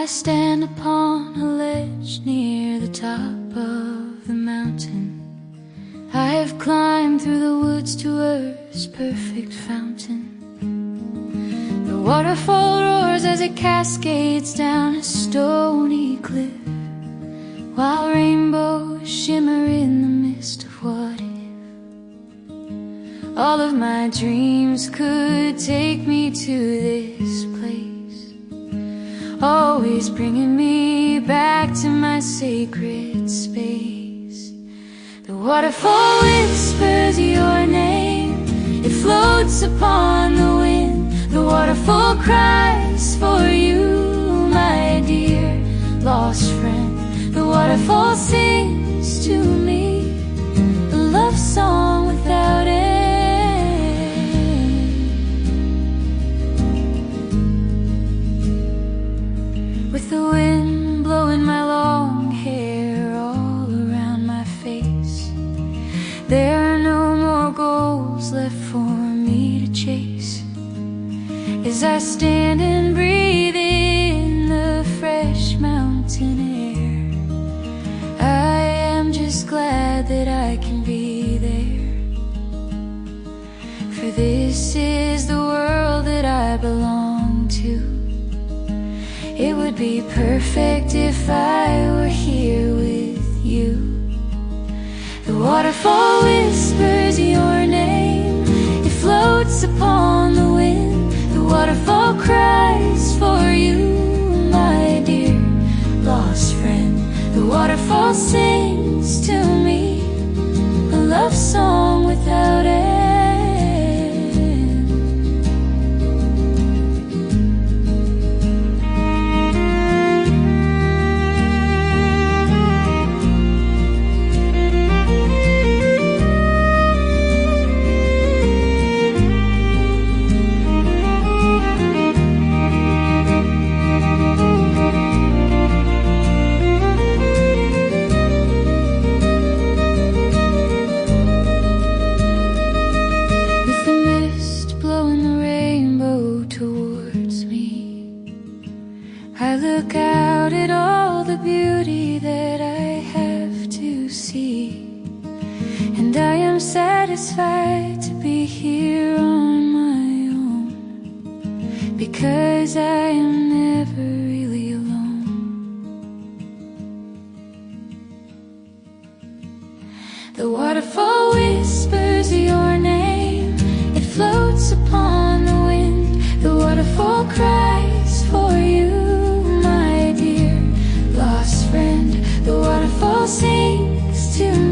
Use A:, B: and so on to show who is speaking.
A: I stand upon a ledge near the top of the mountain. I have climbed through the woods to Earth's perfect fountain. The waterfall roars as it cascades down a stony cliff, while rainbows shimmer in the mist of what if. All of my dreams could take me to this place, always bringing me back to my sacred space. The waterfall whispers your name, it floats upon the wind. The waterfall cries for you, my dear lost friend. The waterfall sings to me a love song without end. With the wind blowing my long hair all around my face, there are no more goals left for me to chase. As I stand and breathe in the fresh mountain air, I am just glad that I can be there. For this is the world that I belong to. It would be perfect if I were here with you. The waterfall whispers your name, it floats upon the wind. The waterfall cries for you, my dear lost friend. The waterfall sings to me a love song without end. I look out at all the beauty that I have to see, and I am satisfied to be here on my own, because I am never really alone. The waterfall whispers your name, it floats upon the wind. The waterfall cries for you, the waterfall sings to me